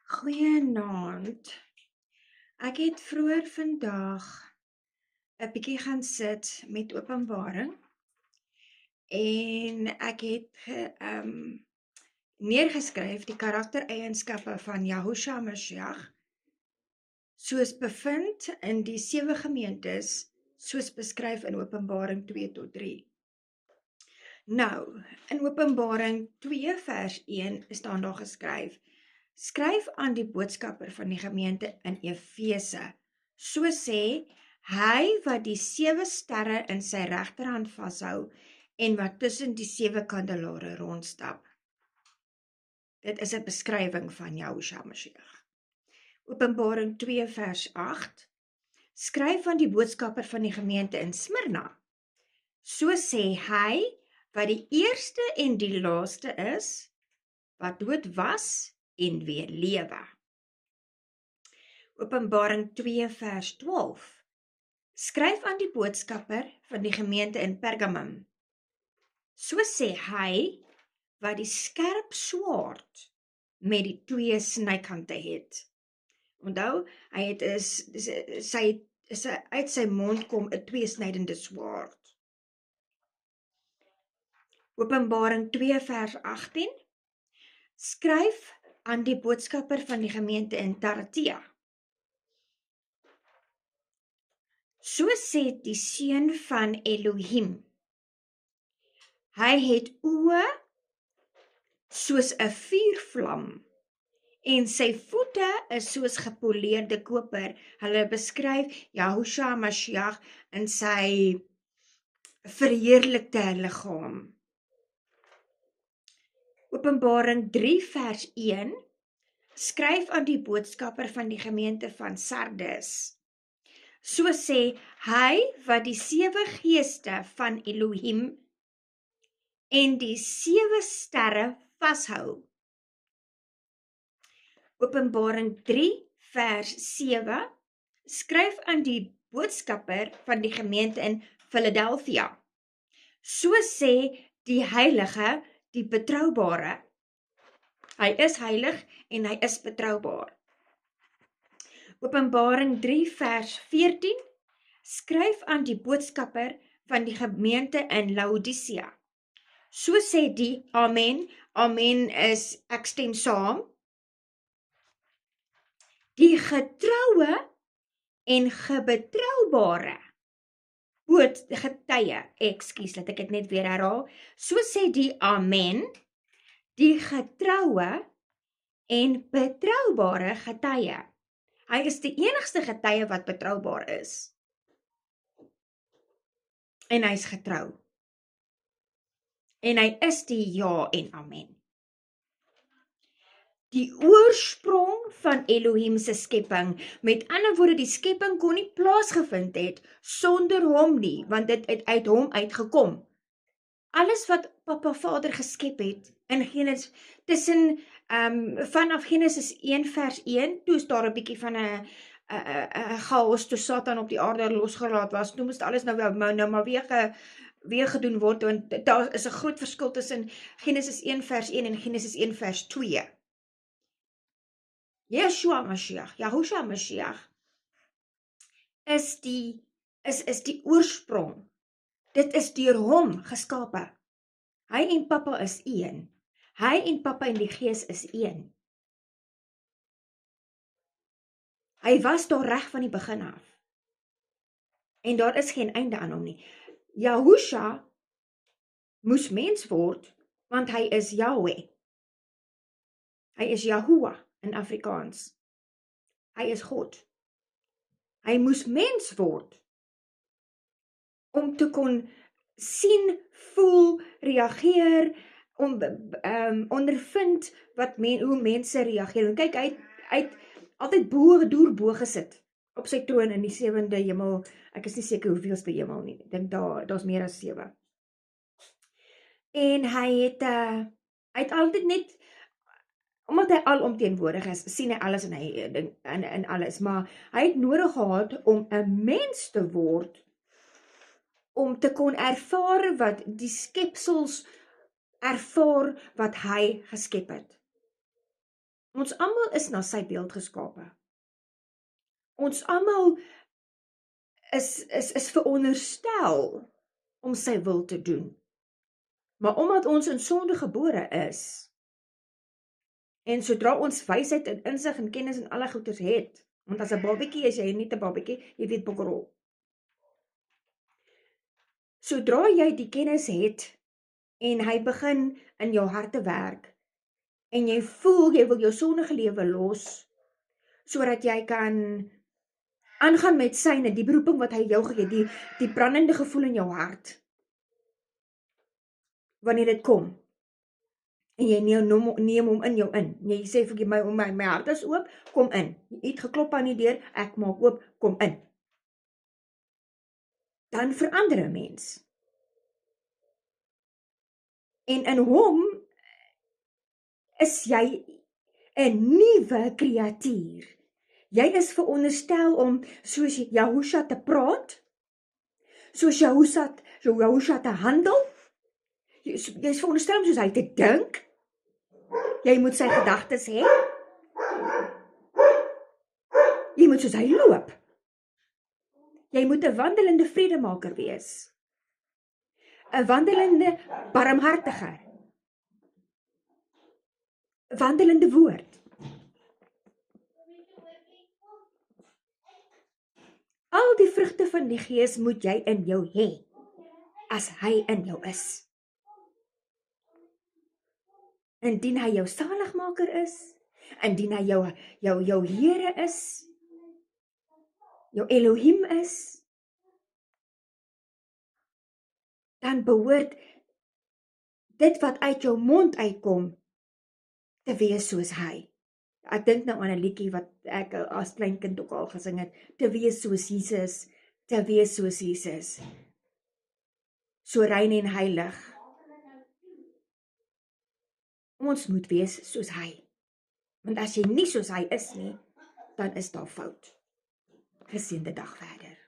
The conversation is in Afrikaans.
Goeienaand. Ek het vroeër vandag 'n bietjie gaan sit met Openbaring en ek het neergeskryf die karaktereienskappe van Yahushua Mashiach, soos bevind in die 7 gemeentes, soos beskryf in Openbaring 2 tot 3. Nou, in Openbaring 2 vers 1 staan daar geskryf: Skryf aan die boodskapper van die gemeente in Efese, so sê hy wat die 7 sterre in sy regterhand vashou en wat tussen die 7 kandelare rondstap. Dit is 'n beskrywing van Yahushua Mashiach. Openbaring 2 vers 8. Skryf aan die boodskapper van die gemeente in Smyrna, so sê hy wat die eerste en die laaste is, wat dood was en weer lewe. Openbaring 2 vers 12. Skryf aan die boodskapper van die gemeente in Pergamum. So sê hy wat die skerp swaard met die 2 snykante het. Onthou, hy het uit sy mond kom 'n 2-snydende swaard. Openbaring 2 vers 18. Skryf aan die boodskapper van die gemeente in Taratia. So sê die seun van Elohim. Hy het oë soos 'n vuurvlam en sy voete is soos gepoleerde koper. Hulle beskryf Yahushua Mashiach in sy verheerlikte liggaam. Openbaring 3 vers 1. Skryf aan die boodskapper van die gemeente van Sardes. So sê hy wat die 7 geeste van Elohim en die 7 sterre vashou. Openbaring 3 vers 7. Skryf aan die boodskapper van die gemeente in Philadelphia. So sê die heilige, die betroubare. Hy is heilig en hy is betroubaar. Openbaring 3 vers 14. Skryf aan die boodskapper van die gemeente in Laodicea. So sê die Amen. Amen is ek stem saam. Die getroue en gebetroubare getuie, laat ek dit net weer herhaal. So sê die Amen, die getroue en betroubare getuie. Hy is die enigste getuie wat betroubaar is. En hy is getrou. En hy is die ja en amen. Die oorsprong van Elohim se skepping, met ander woorde, die skepping kon nie plaasgevind het sonder hom nie, want dit het uit hom uitgekom. Alles wat Papa Vader geskep het in Genesis, vanaf Genesis 1 vers 1, toe is daar 'n bietjie van 'n chaos, toe Satan op die aarde losgelaat was, toe moes alles nou maar weer gedoen word, want daar is 'n groot verskil tussen Genesis 1 vers 1 en Genesis 1 vers 2. Yahushua Mashiach is die oorsprong. Dit is deur hom geskape. Hy en Papa is een. Hy en Papa en die Gees is een. Hy was daar reg van die begin af. En daar is geen einde aan hom nie. Yahushua moes mens word, want hy is Yahweh. Hy is Yahuwah in Afrikaans. Hy is God. Hy moes mens word, om te kon sien, voel, reageer, ondervind hoe mense reageer. En kyk, hy het altyd bo gesit, op sy troon in die 7de hemel. Ek is nie seker hoeveelste hemel nie, ek dink daar's meer as 7. En hy het altyd net, omdat hy alomteenwoordig is, sien hy alles in alles, maar hy het nodig gehad om 'n mens te word, om te kon ervaar wat die skepsels ervaar wat hy geskep het. Ons almal is na sy beeld geskape. Ons almal is veronderstel om sy wil te doen. Maar omdat ons in sonde gebore is, en sodra ons wysheid en insig en kennis en alle goeders het, want as 'n babatjie is jy nie 'n babatjie, jy weet bokkerol. Sodra jy die kennis het, en hy begin in jou hart te werk, en jy voel jy wil jou sondige lewe los, sodat jy kan aangaan met syne, die beroeping wat hy jou gegee, die brandende gevoel in jou hart, wanneer dit kom, en jy neem hom in jou in, jy sê vir my hart is oop, kom in, jy het geklop aan die deur, ek maak oop, kom in, dan verander 'n mens, en in hom is jy 'n nuwe kreatuur. Jy is veronderstel om soos Jahusha te praat, soos Jahusha te handel. Jy is veronderstel om soos hy te dink. Jy moet sy gedagtes hê. Jy moet soos hy loop. Jy moet 'n wandelende vredemaker wees. 'n wandelende barmhartiger. 'n wandelende woord. Al die vrugte van die Gees moet jy in jou hê, as hy in jou is. Indien hy jou saligmaker is, indien hy jou Here is, jou Elohim is, dan behoort dit wat uit jou mond uitkom, te wees soos hy. Ek dink nou aan 'n liedjie wat ek as klein kind ook al gesing het, te wees soos Jesus, te wees soos Jesus. So rein en heilig. Ons moet wees soos hy. Want as jy nie soos hy is nie, dan is daar fout. Geseënde dag verder.